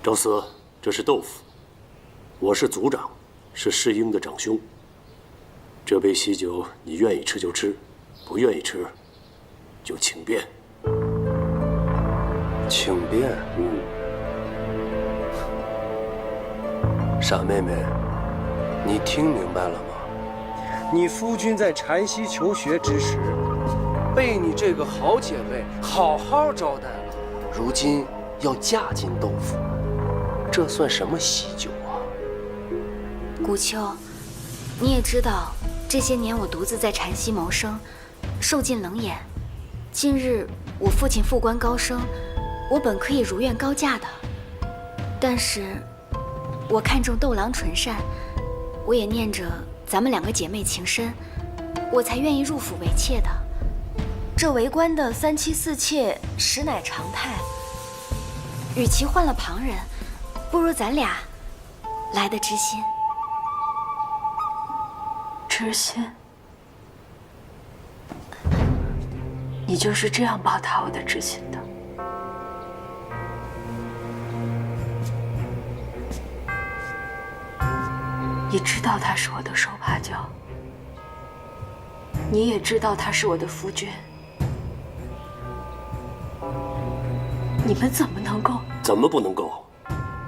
赵四，这是豆腐，我是族长，是世英的长兄。这杯喜酒，你愿意吃就吃，不愿意吃，就请便。请便？傻妹妹，你听明白了吗？你夫君在禅西求学之时，被你这个好姐妹好好招待了，如今要嫁进豆腐，这算什么喜酒啊？古秋，你也知道，这些年我独自在禅西谋生，受尽冷眼。近日我父亲副官高升，我本可以如愿高嫁的，但是我看中窦郎纯善，我也念着咱们2个姐妹情深，我才愿意入府为妾的。这为官的3妻4妾实乃常态，与其换了旁人，不如咱俩来得知心。知心，你就是这样报答我的知心的。你知道他是我的手帕脚，你也知道他是我的夫君，你们怎么能够？怎么不能够？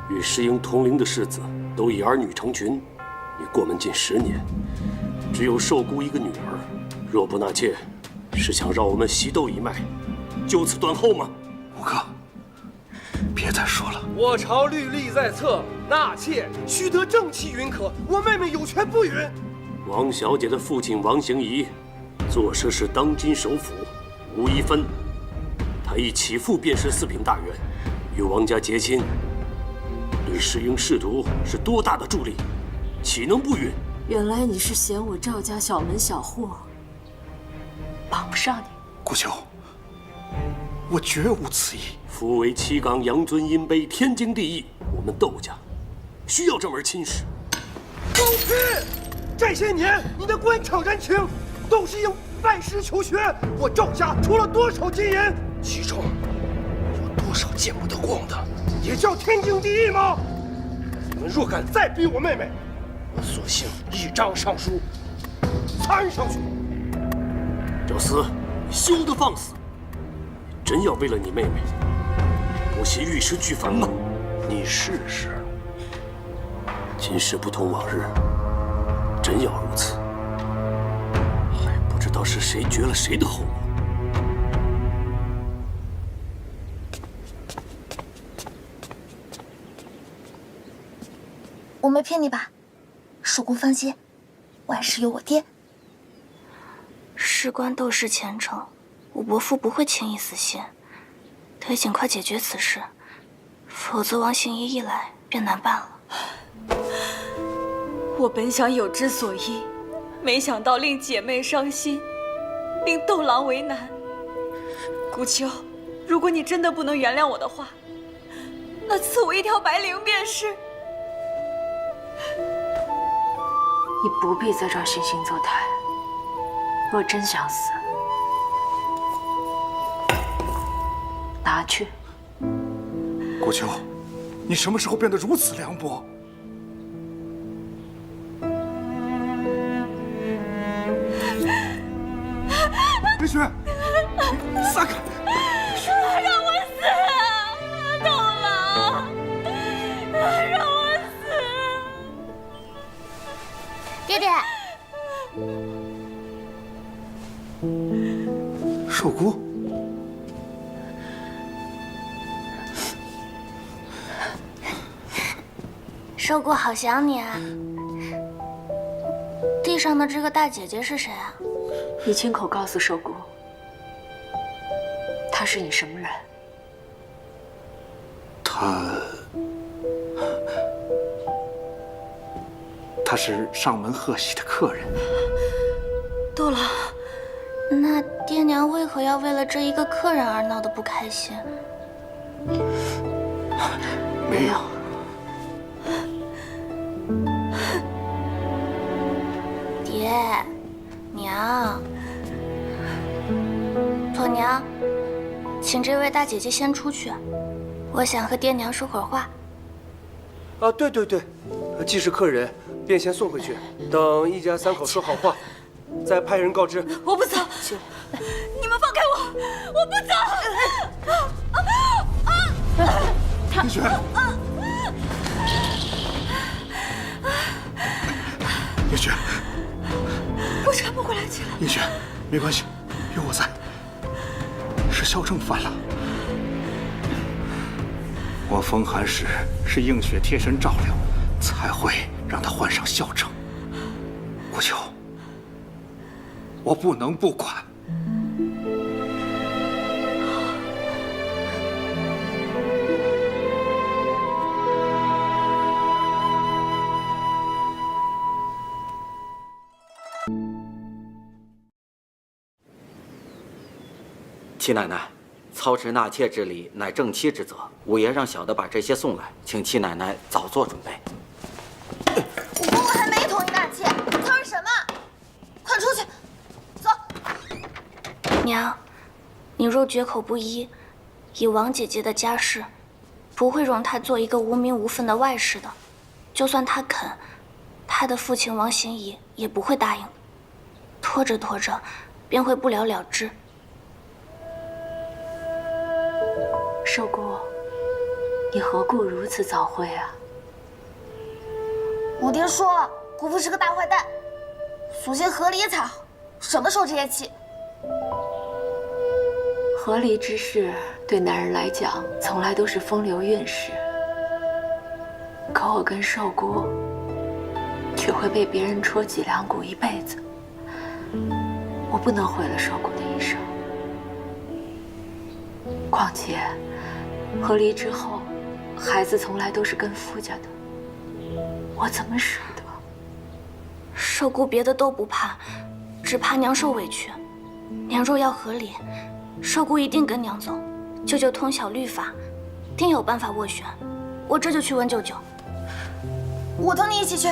与世英同龄的世子都已儿女成群，你过门近10年，只有寿姑一个女儿，若不纳妾，是想让我们席斗一脉，就此断后吗？五哥，别再说了。我朝律例在册，纳妾须得正妻允可，我妹妹有权不允。王小姐的父亲王行仪，做事是当今首辅，吴一芬，他一起父便是4品大员，与王家结亲，对世英仕途是多大的助力，岂能不允？原来你是嫌我赵家小门小户，帮不上你。顾秋，我绝无此意。夫为7岗阳尊阴卑，天经地义。我们窦家需要这门亲事。狗屁！这些年你的官场人情，都是因拜师求学。我赵家出了多少金银，其中有多少见不得光的，也叫天经地义吗？你们若敢再逼我妹妹，我索性一张上书，参上去。赵思，你休得放肆！你真要为了你妹妹，不惜玉石俱焚吗？你试试。今时不同往日，真要如此，还不知道是谁绝了谁的后路。我没骗你吧？叔公放心，万事有我爹。事关窦氏前程，我伯父不会轻易死心，得尽快解决此事，否则王行仪一来便难办了。我本想有之所依，没想到令姐妹伤心，令窦郎为难。顾秋，如果你真的不能原谅我的话，那赐我一条白绫便是。你不必在这儿惺惺作态。若真想死，拿去。顾秋，你什么时候变得如此凉薄？林雪，撒开！让我死啊！窦郎，让我死！爹爹，寿姑，寿姑好想你啊！地上的这个大姐姐是谁啊？你亲口告诉寿姑，她是你什么人？他是上门贺喜的客人。窦郎，那爹娘为何要为了这一个客人而闹得不开心？没有。爹，娘，婆娘，请这位大姐姐先出去，我想和爹娘说会儿话。啊，对对对，既是客人，便先送回去，等一家三口说好话，再派人告知。我不走，你们放开我，我不走。叶璇，叶璇，我喘不过来气了。叶璇，没关系，有我在。是校正犯了。我风寒时是映雪贴身照料，才会让他患上校正。顾秋，我不能不管。七奶奶，操持纳妾之礼乃正妻之责，五爷让小的把这些送来，请七奶奶早做准备。我公公还没同意纳妾，操持什么？快出去！走。娘，你若绝口不依，以王姐姐的家世，不会容她做一个无名无分的外室的。就算她肯，她的父亲王行仪也不会答应。拖着拖着，便会不了了之。寿姑，你何故如此早慧啊？我爹说了，姑父是个大坏蛋，索性和离才好，省得受这些气。和离之事对男人来讲，从来都是风流韵事，可我跟寿姑却会被别人戳脊梁骨一辈子。我不能毁了寿姑的一生。况且，和离之后，孩子从来都是跟夫家的，我怎么舍得？寿姑别的都不怕，只怕娘受委屈。娘若要和离，寿姑一定跟娘走。舅舅通晓律法，定有办法斡旋。我这就去问舅舅。我同你一起去。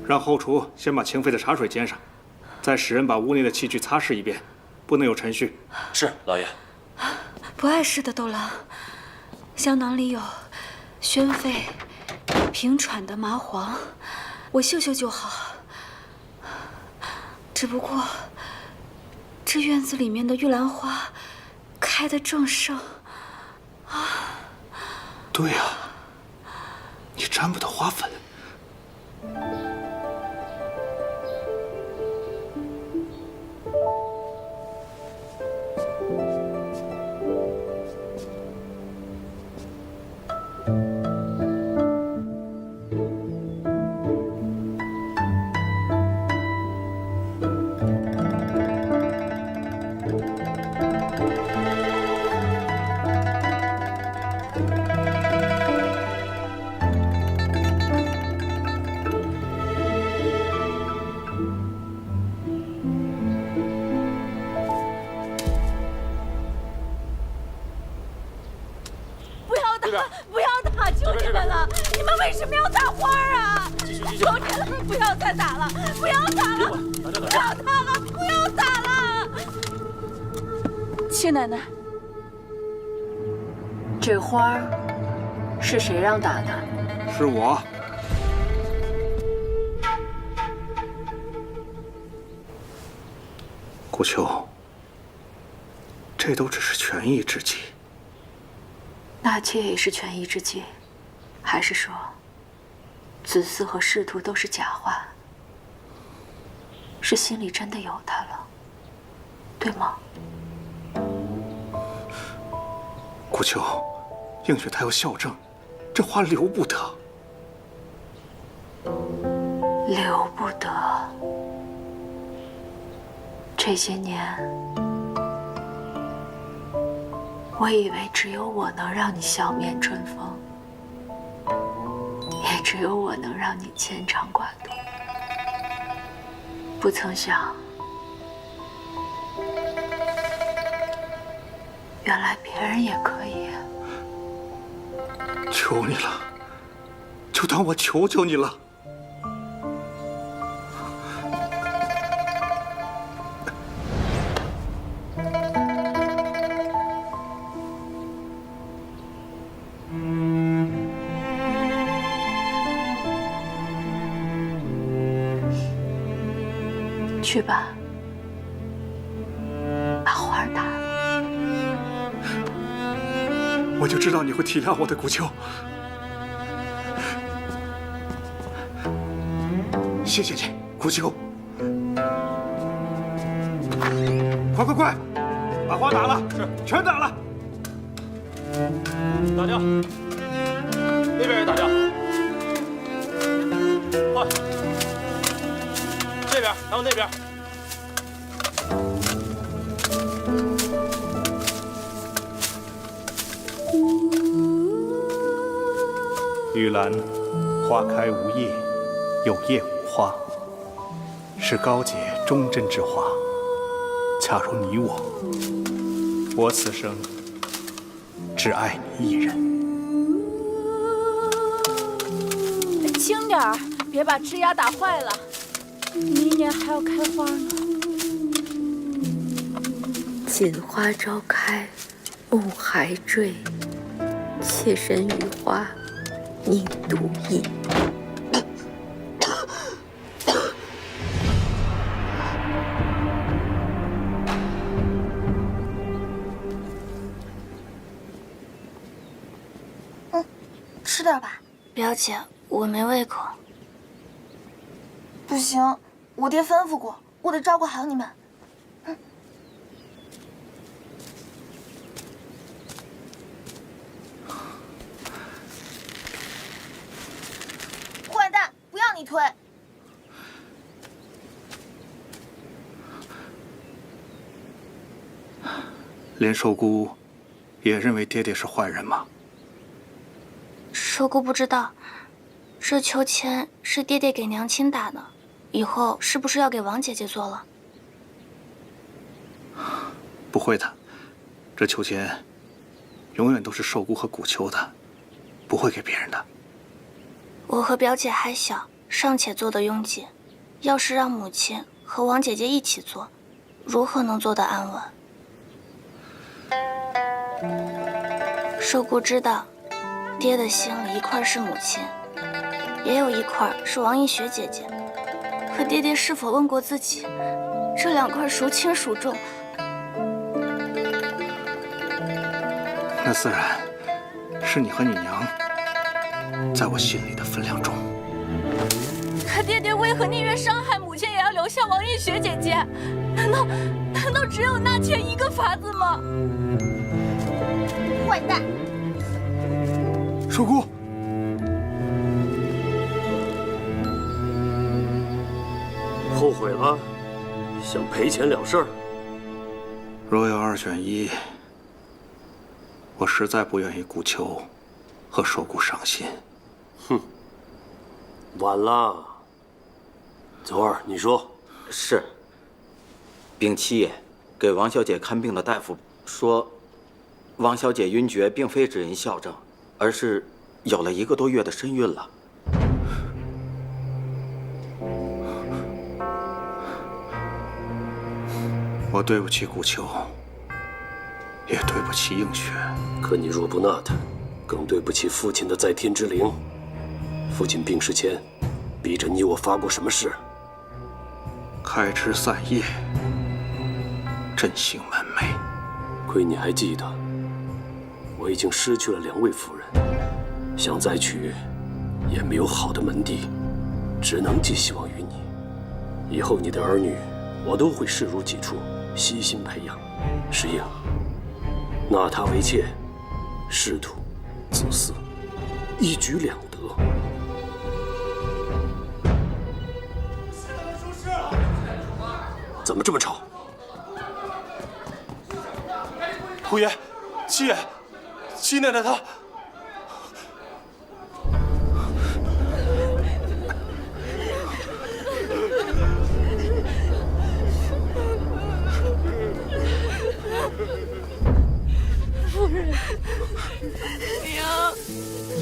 让后厨先把清沸的茶水煎上，再使人把屋内的器具擦拭一遍，不能有陈絮。是，老爷。不碍事的，豆郎。香囊里有宣肺、平喘的麻黄，我嗅嗅就好。只不过，这院子里面的玉兰花开得正盛。对呀，你沾不得花粉。不要打！求你们了！你们为什么要打花啊？求你了，不要再打了！不要打了！不要打了！不要打了！七奶奶，这花是谁让打的？是我。顾秋，这都只是权宜之计。纳妾也是权宜之计，还是说，子嗣和仕途都是假话？是心里真的有他了，对吗？顾秋，映雪她要校正，这话留不得。留不得。这些年，我以为只有我能让你笑面春风，也只有我能让你牵肠挂肚。不曾想，原来别人也可以。求你了，就当我求求你了。去吧，把花儿打了。我就知道你会体谅我的，古秋。谢谢你，古秋。快快快，把花打了，是，全打了。打掉，那边也打掉，快，这边还有那边。玉兰，花开无叶，有叶无花，是高洁忠贞之花。恰如你我，我此生只爱你一人。轻点儿，别把枝丫打坏了。明年还要开花呢。锦花朝开，暮还坠，妾身与花宁独倚。吃点吧。表姐，我没胃口。不行，我爹吩咐过，我得照顾好你们。坏蛋，不要你推！连寿姑也认为爹爹是坏人吗？寿姑不知道，这秋千是爹爹给娘亲打的，以后是不是要给王姐姐做了？不会的，这秋千永远都是寿姑和古秋的，不会给别人的。我和表姐还小，尚且做得拥挤，要是让母亲和王姐姐一起做，如何能做得安稳？寿姑知道，爹的心里一块是母亲，也有一块是王一雪姐姐。可爹爹是否问过自己，这两块孰轻孰重？那自然是你和你娘在我心里的分量重。可爹爹为何宁愿伤害母亲，也要留下王一雪姐姐？难道只有纳妾一个法子吗？坏蛋！寿姑，后悔了？想赔钱了事儿？若要二选一，我实在不愿意古秋和寿姑伤心。哼，晚了。左儿，你说是。丙七爷给王小姐看病的大夫说，王小姐晕厥并非只因校症，而是有了1个多月的身孕了。我对不起古秋，也对不起映雪。可你若不纳他，更对不起父亲的在天之灵。父亲病逝前，逼着你我发过什么誓？开枝散叶，振兴门楣。亏你还记得，我已经失去了2位夫人，想再娶，也没有好的门第，只能寄希望于你。以后你的儿女，我都会视如己出，悉心培养。石英，纳她为妾，仕途、子嗣，一举两得。怎么这么吵？胡爷，七爷，七奶奶她。夫人，娘，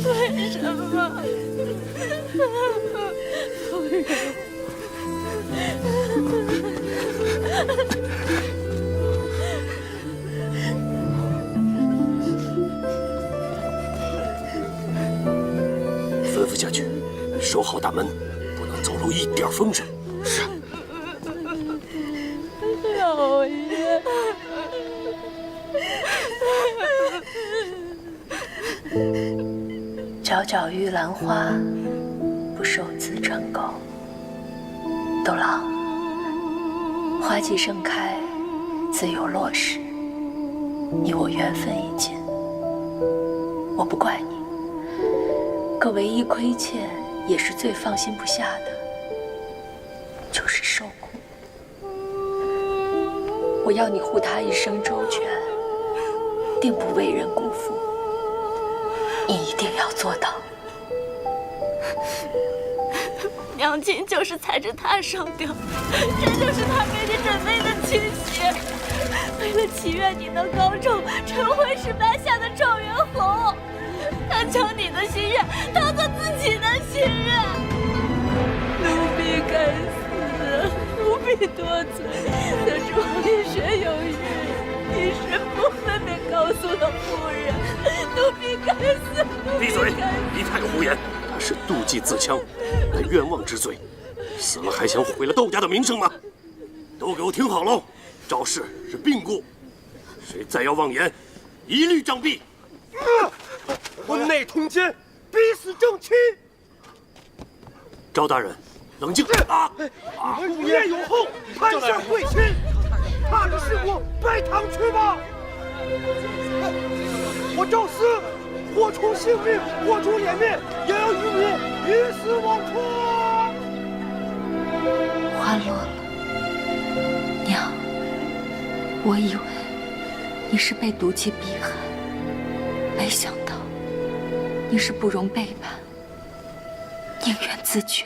为什么？夫人。吩咐下去，守好大门，不能走漏一点风声。是。皎皎玉兰花，不受紫成垢。窦郎，花季盛开，自有落时。你我缘分已尽，我不怪你。可唯一亏欠，也是最放心不下的，就是寿姑。我要你护她一生周全，定不为人辜负。你一定要做到。娘亲就是踩着她上吊，这就是她给你准备的亲血。为了祈愿你能高中，成为18下的状元侯，她将你的心愿当做自己的心愿。奴婢该死，奴婢多罪，得知王爷学有余，一时不分便告诉了夫人。奴婢该死，闭嘴！一派胡言！他是妒忌自戕，乃冤枉之罪，死了还想毁了窦家的名声吗？都给我听好喽！赵氏是病故，谁再要妄言，一律杖毙！婚内通奸，逼死正妻。赵大人，冷静！你们无业有后，攀上贵亲，踏着尸骨拜堂去吧！我赵思，或出性命，或出脸面，也要与你鱼死网破。花落了，娘，我以为你是被毒气逼害，没想到你是不容背叛，宁愿自绝。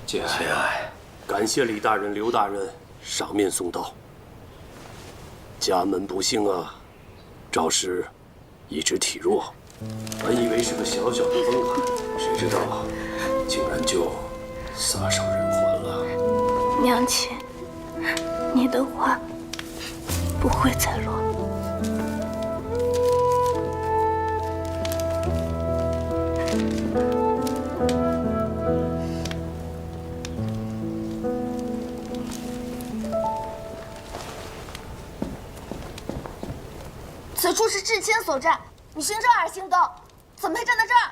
节哀，感谢李大人、刘大人赏面送到。家门不幸啊，赵氏一直体弱，本以为是个小小的风寒，谁知道竟然就撒手人寰了。娘亲，你的话不会再落。此处是至亲所在，你行这儿行道，怎么配站在这儿？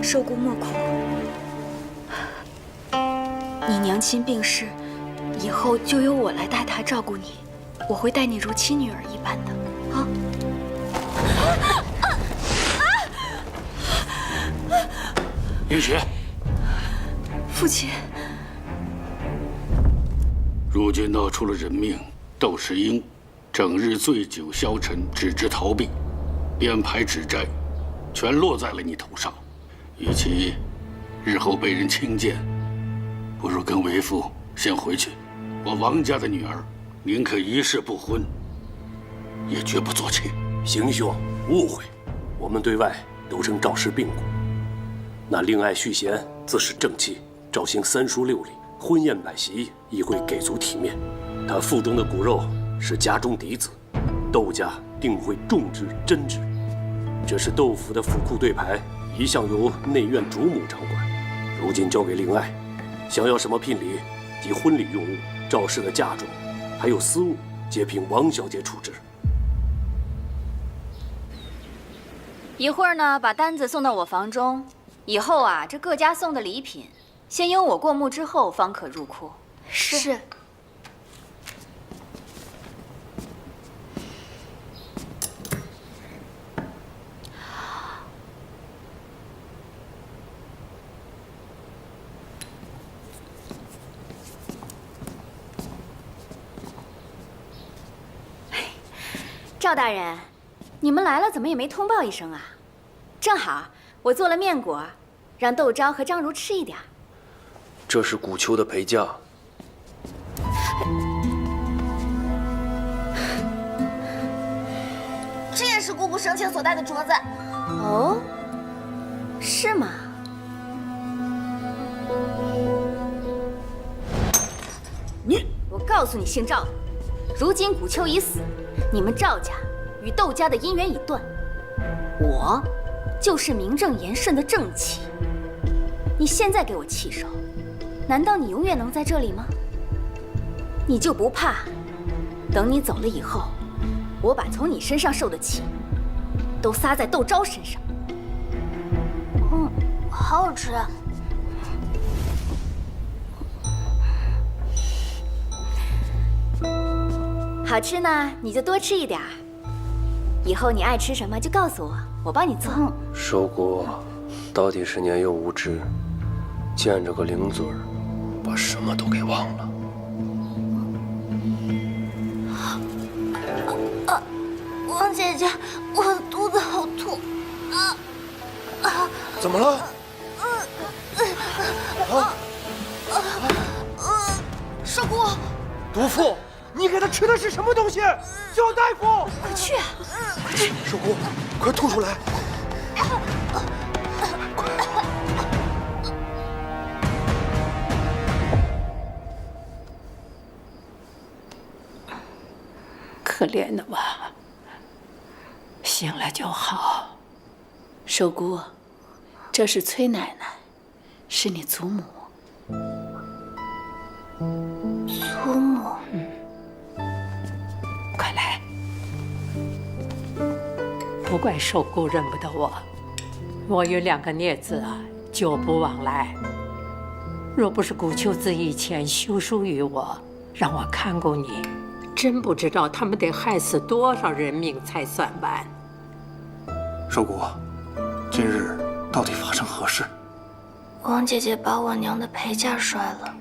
寿姑莫哭，你娘亲病逝，以后就由我来带她照顾你，我会待你如亲女儿一般的啊。玉雪，父亲，如今闹出了人命，窦世英整日醉酒消沉，只知逃避，编排指摘，全落在了你头上。与其日后被人轻贱，不如跟为父先回去。我王家的女儿，宁可一世不婚，也绝不做妾。邢兄误会，我们对外都称赵氏病故。那令爱续弦自是正妻，赵行3书6礼，婚宴摆席亦会给足体面。他腹中的骨肉是家中嫡子，窦家定会重之珍之。这是窦府的府库对牌，一向由内院主母掌管，如今交给令爱，想要什么聘礼及婚礼用物、赵氏的嫁妆，还有私物，皆凭王小姐处置。一会儿呢，把单子送到我房中。以后啊，这各家送的礼品，先由我过目之后，方可入库。是。赵大人，你们来了怎么也没通报一声啊？正好我做了面果，让窦昭和张如吃一点。这是古秋的陪嫁。这也是姑姑生前所戴的镯子。哦，是吗？我告诉你，姓赵的，如今古秋已死，你们赵家与窦家的姻缘已断，我就是名正言顺的正妻。你现在给我弃守，难道你永远能在这里吗？你就不怕，等你走了以后，我把从你身上受的气，都撒在窦昭身上？好好吃啊！好吃呢，你就多吃一点儿。以后你爱吃什么就告诉我，我帮你做。寿姑到底是年幼无知，见着个零嘴儿，把什么都给忘了。王姐姐，我的肚子好痛。怎么了？寿姑，毒妇，你给他吃的是什么东西？叫大夫！快去啊！快去！寿姑，快吐出来！可怜的娃，醒了就好。寿姑，这是崔奶奶，是你祖母。祖母。快来。不怪寿姑认不得我，我与2个孽子啊，久不往来。若不是古秋子以前修书于我，让我看顾你，真不知道他们得害死多少人命才算完。寿姑，今日到底发生何事？王姐姐把我娘的陪嫁摔了，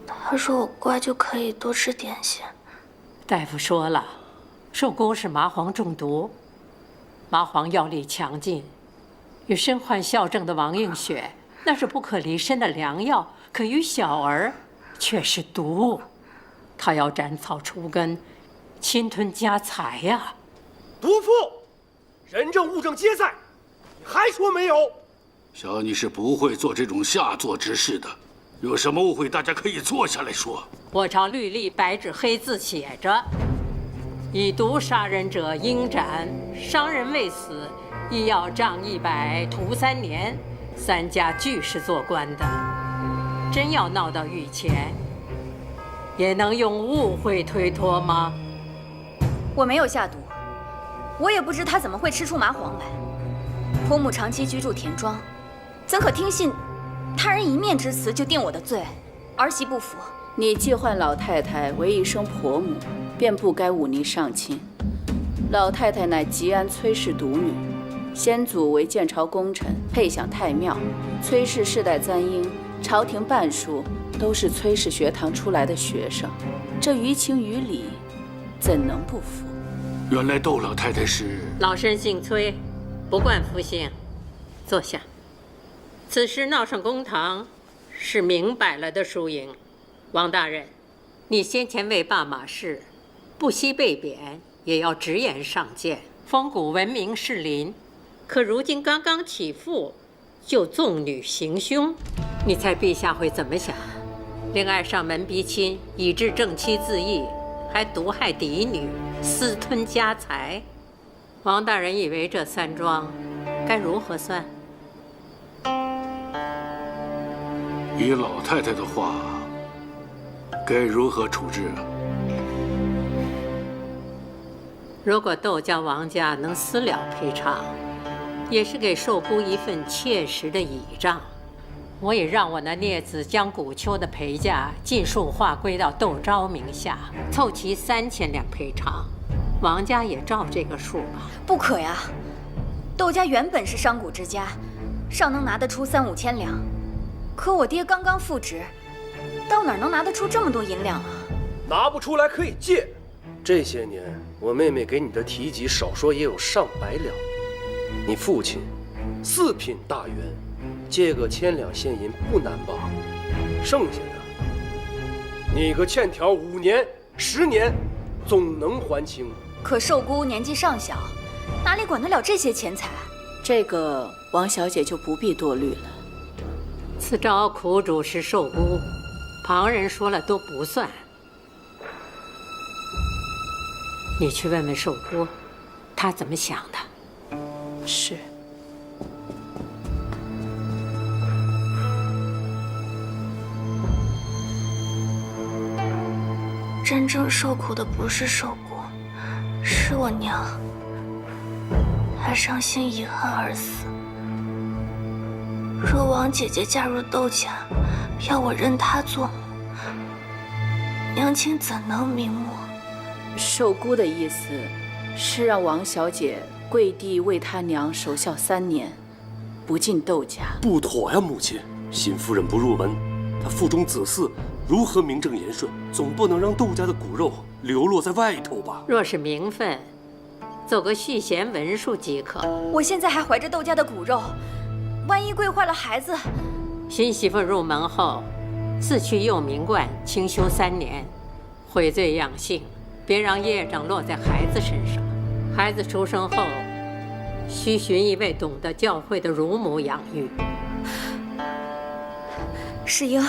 她说我乖就可以多吃点心。大夫说了，寿姑是麻黄中毒，麻黄药力强劲，与身患哮症的王映雪那是不可离身的良药，可与小儿却是毒。她要斩草除根，侵吞家财呀！毒妇，人证物证皆在，你还说没有？小女是不会做这种下作之事的。有什么误会，大家可以坐下来说。我朝律例白纸黑字写着：以毒杀人者应斩，伤人未死，亦要杖100，徒3年。3家俱是做官的，真要闹到御前，也能用误会推脱吗？我没有下毒，我也不知他怎么会吃出麻黄来。婆母长期居住田庄，怎可听信他人一面之词就定我的罪？儿媳不服。你既唤老太太为一声婆母，便不该忤逆上亲。老太太乃吉安崔氏独女，先祖为建朝功臣，配享太庙。崔氏世代簪缨，朝廷半数都是崔氏学堂出来的学生，这于情于理，怎能不服？原来窦老太太是……老身姓崔，不惯服刑。坐下。此事闹上公堂，是明摆了的输赢。王大人，你先前为罢马氏，不惜被贬，也要直言上谏，风骨闻名士林。可如今刚刚起复，就纵女行凶，你猜陛下会怎么想？令爱上门逼亲，以致正妻自缢，还毒害嫡女，私吞家财。王大人以为这3桩该如何算？以老太太的话，该如何处置啊？如果窦家、王家能私了赔偿，也是给寿姑一份切实的倚仗。我也让我那孽子将古秋的陪嫁尽数划归到窦昭名下，凑齐3000两赔偿。王家也照这个数吧。不可呀，窦家原本是商贾之家，尚能拿得出3、5千两。可我爹刚刚复职，到哪能拿得出这么多银两啊？拿不出来可以借，这些年，我妹妹给你的提及，少说也有上百两。你父亲4品大员，借个1000两现银不难吧？剩下的，你个欠条5年、10年，总能还清。可寿姑年纪尚小，哪里管得了这些钱财？这个王小姐就不必多虑了。此招苦主是寿姑，旁人说了都不算。你去问问寿姑，她怎么想的。是。真正受苦的不是寿姑，是我娘。她伤心遗憾而死。若王姐姐嫁入窦家，要我认她做母，娘亲怎能瞑目？寿姑的意思是让王小姐跪地为她娘守孝3年，不进窦家。不妥呀，母亲！新夫人不入门，她腹中子嗣如何名正言顺？总不能让窦家的骨肉流落在外头吧？若是名分，走个续弦文书即可。我现在还怀着窦家的骨肉，万一跪坏了孩子。新媳妇入门后，自去佑民观清修3年，悔罪养性，别让业障落在孩子身上。孩子出生后，需寻一位懂得教诲的乳母养育。世英，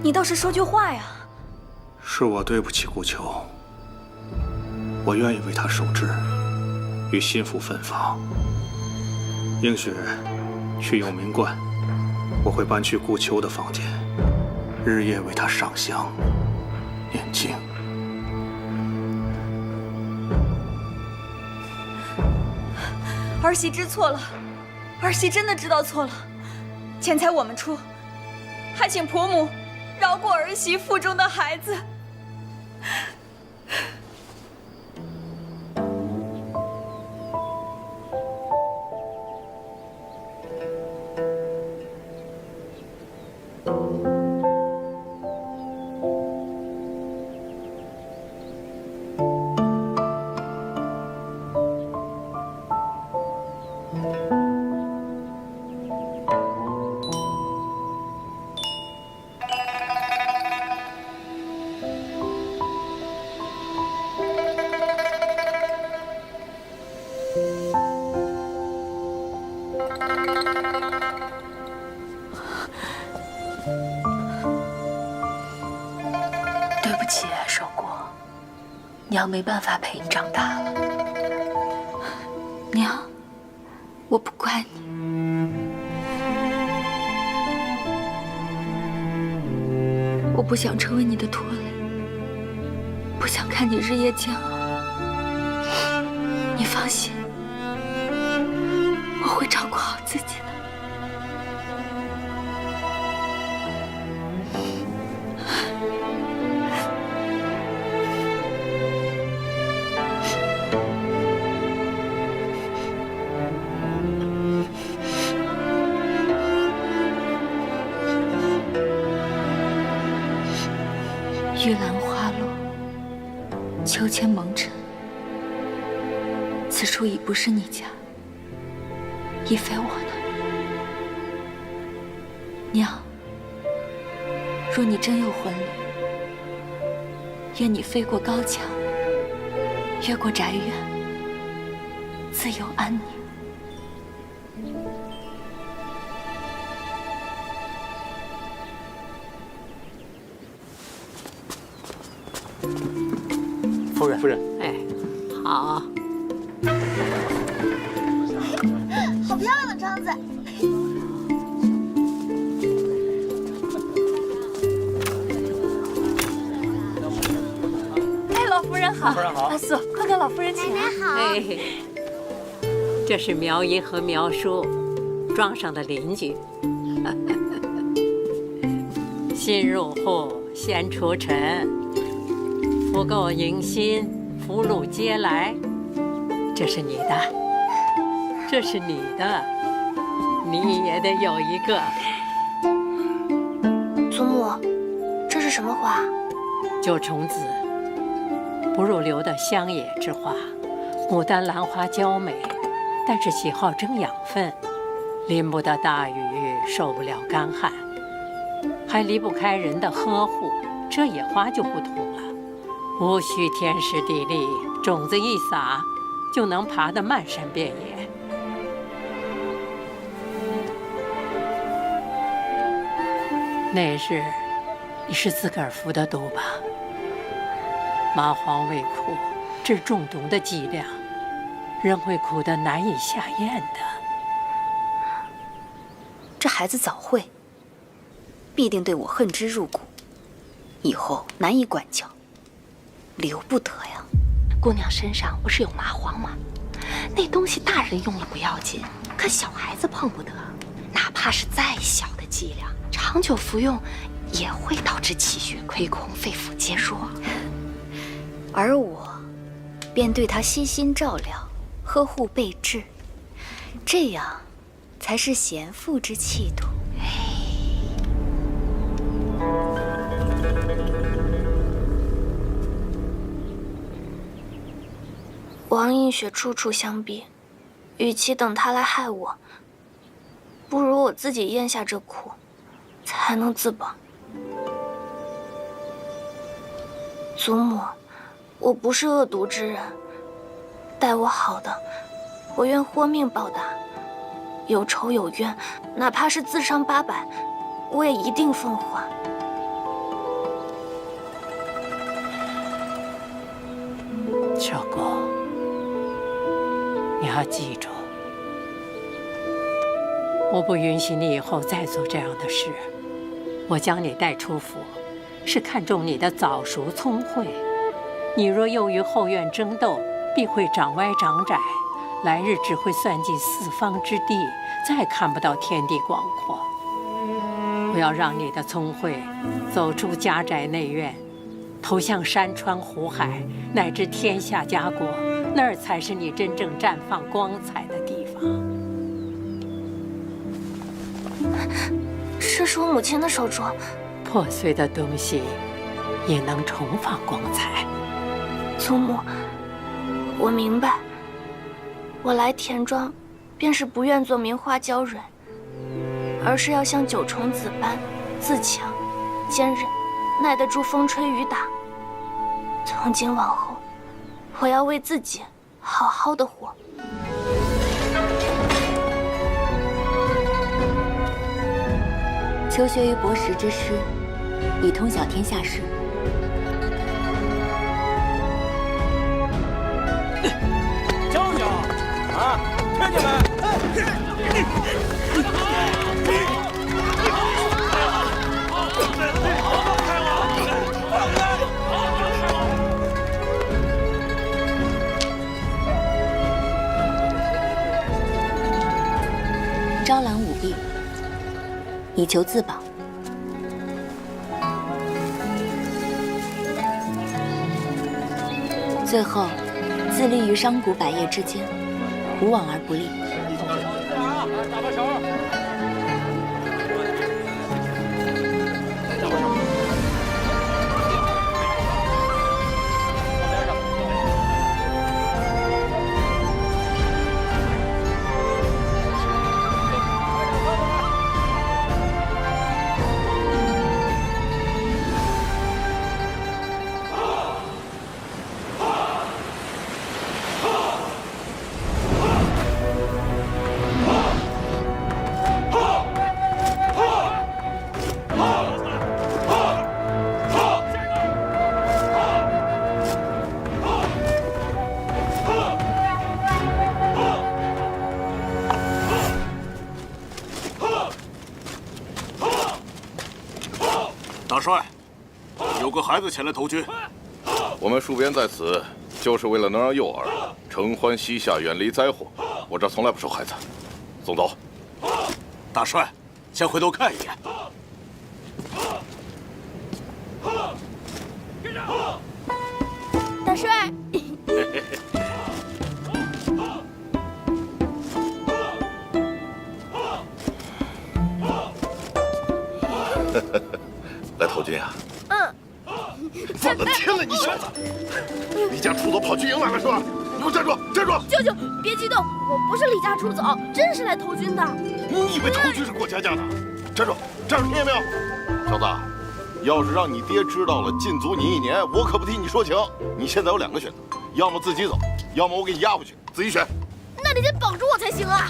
你倒是说句话呀！是我对不起顾秋，我愿意为他守制，与心腹分房。应许去永明观，我会搬去顾秋的房间，日夜为他上香念经。儿媳知错了，儿媳真的知道错了，钱财我们出，还请婆母饶过儿媳腹中的孩子。对不起，寿姑，娘没办法陪你长大了。娘，我不怪你。我不想成为你的拖累，不想看你日夜煎熬。你放心，我会照顾好自己的。玉兰花落，秋千蒙尘。此处已不是你家，亦非我的。娘，若你真有魂力，愿你飞过高墙，越过宅院，自由安宁。夫人，哎，好，好漂亮的窗子！哎，老夫人好！老夫人好！阿素，快跟老夫人请安。好。哎，这是苗姨和苗叔，庄上的邻居。新入户，先出尘。福垢迎新，福禄皆来。这是你的，这是你的，你也得有一个。祖母，这是什么花？九重子，不入流的乡野之花。牡丹兰花娇美，但是喜好争养分，淋不得大雨，受不了干旱，还离不开人的呵护。这野花就不同了，无需天时地利，种子一撒，就能爬得漫山遍野。那日，你是自个儿服的毒吧？麻黄味苦，治中毒的剂量，人会苦得难以下咽的。这孩子早会，必定对我恨之入骨，以后难以管教，留不得呀。姑娘身上不是有麻黄吗？那东西大人用了不要紧，可小孩子碰不得，哪怕是再小的剂量，长久服用也会导致气血亏空、肺腑皆弱。而我便对他悉心照料，呵护备至，这样才是贤妇之气度。王映雪处处相逼，与其等他来害我，不如我自己咽下这苦，才能自保。祖母，我不是恶毒之人，待我好的，我愿豁命报答；有仇有怨，哪怕是自伤800，我也一定奉还。小狗，你要记住，我不允许你以后再做这样的事。我将你带出府，是看重你的早熟聪慧。你若又于后院争斗，必会长歪长窄，来日只会算计四方之地，再看不到天地广阔。我要让你的聪慧走出家宅内院，投向山川湖海，乃至天下家国，那儿才是你真正绽放光彩的地方。这是我母亲的手镯，破碎的东西也能重放光彩。祖母，我明白，我来田庄，便是不愿做名花娇蕊，而是要像九重子般自强、坚韧，耐得住风吹雨打。从今往后，我要为自己好好的活。求学于博识之师，以通晓天下事。教教啊，听见没？招揽舞弊，以求自保。最后，自立于商贾百业之间，无往而不利。打把手。大帅，有个孩子前来投军。我们戍边在此，就是为了能让幼儿承欢膝下，远离灾祸。我这从来不收孩子。送走。大帅，先回头看一眼。大帅。来投军啊！嗯，再的天了，你小子！离家出走跑去营来了是吧？给我站住！站住！舅舅，别激动，我不是离家出走，真是来投军的。你以为投军是过家家的？站住！站住！听见没有？小子，要是让你爹知道了，禁足你1年，我可不替你说情。你现在有2个选择，要么自己走，要么我给你押回去，自己选。那你得绑住我才行啊！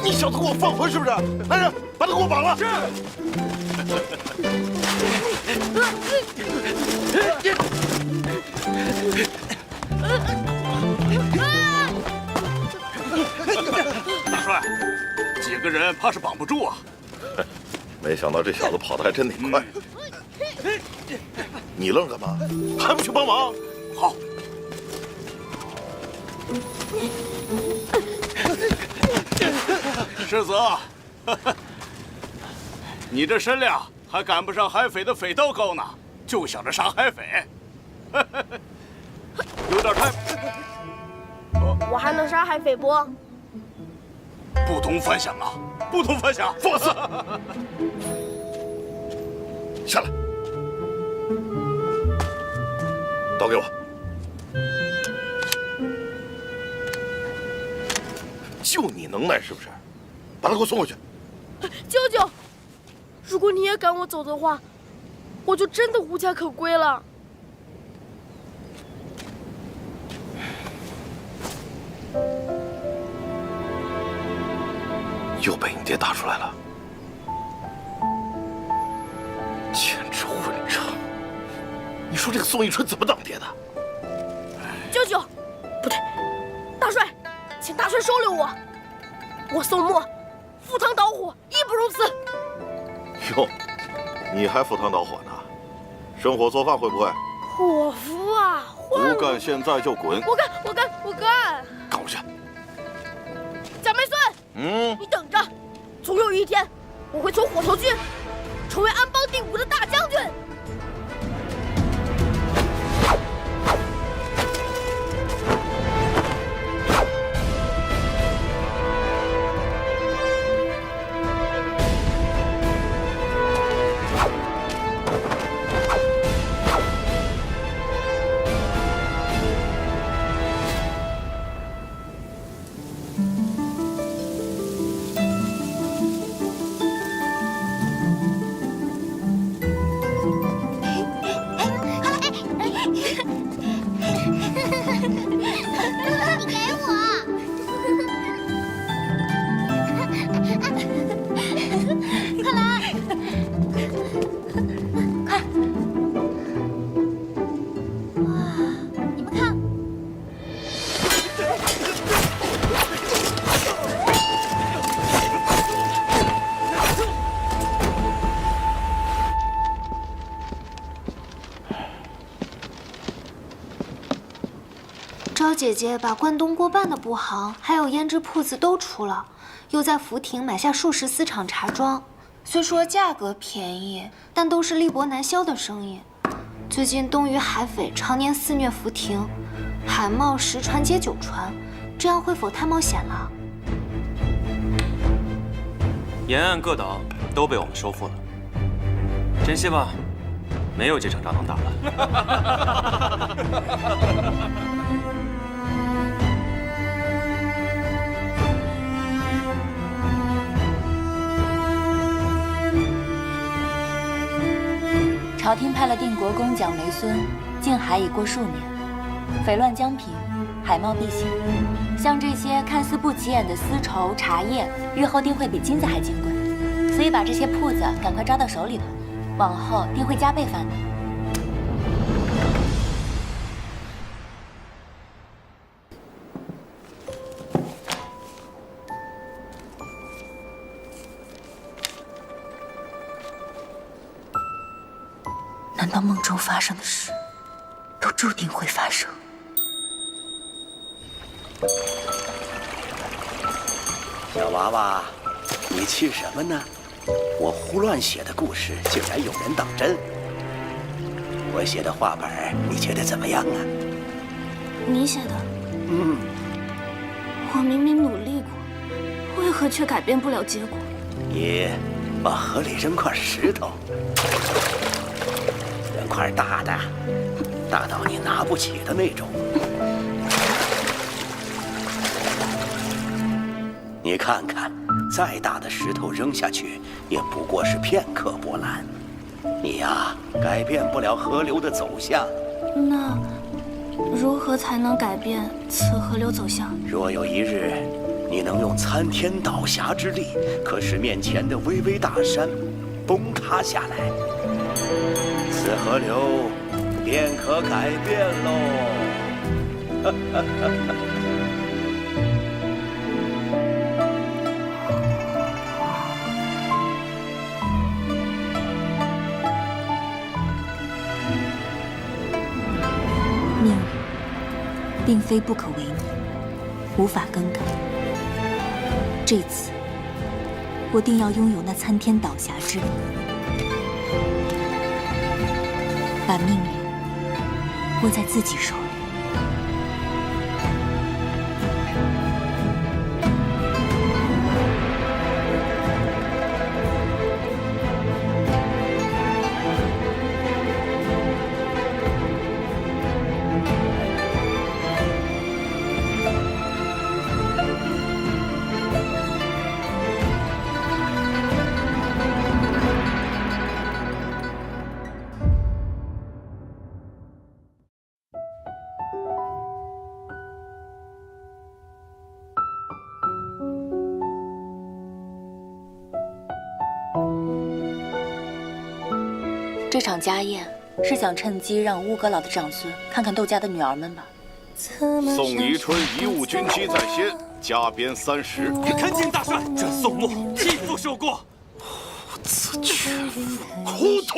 你小子给我放回是不是？来人，把他给我绑了！是。大帅，几个人怕是绑不住啊。没想到这小子跑得还真得快。你愣干嘛？还不去帮忙？好。世子，你这身量还赶不上海匪的匪刀高呢，就想着杀海匪，有点太……我还能杀海匪不？不同凡响啊！不同凡响！放肆！下来，刀给我。就你能耐是不是？把他给我送回去。舅舅，如果你也赶我走的话，我就真的无家可归了。又被你爹打出来了，简直混账！你说这个宋一春怎么当爹的？舅舅，不对，大帅，请大帅收留我。我宋墨赴汤蹈火，义不容辞。哟，你还赴汤蹈火呢？生火做饭会不会？伙夫啊，不干现在就滚！我干！干回去！蒋梅孙，你等着，总有一天，我会从火头军成为安邦定国的大将军。昭姐姐把关东过半的布行还有胭脂铺子都出了，又在福亭买下数十丝厂茶庄。虽说价格便宜，但都是力薄难销的生意。最近东隅海匪常年肆虐福亭，海贸实船接九船，这样会否太冒险了？沿岸各岛都被我们收复了，真希望没有这场仗能打了。朝廷派了定国公蒋梅孙进海已过数年，匪乱将平，海贸必兴。像这些看似不起眼的丝绸、茶叶，日后定会比金子还金贵。所以把这些铺子赶快抓到手里头，往后定会加倍发达。难道梦中发生的事，都注定会发生？小娃娃，你气什么呢？我胡乱写的故事，竟然有人当真。我写的话本，你觉得怎么样啊？你写的？我明明努力过，为何却改变不了结果？你往河里扔块石头，扔块大的，大到你拿不起的那种。你看看，再大的石头扔下去，也不过是片刻波澜。你呀，改变不了河流的走向。那如何才能改变此河流走向？若有一日，你能用参天倒峡之力，可使面前的巍巍大山崩塌下来，此河流便可改变喽。命运并非不可违逆，无法更改。这次，我定要拥有那参天倒峡之力，把命运握在自己手里。这场家宴是想趁机让乌阁老的长孙看看窦家的女儿们吧。宋宜春贻误军期在先，加鞭30。恳请大帅，这宋牧继父受过。此犬夫，糊涂！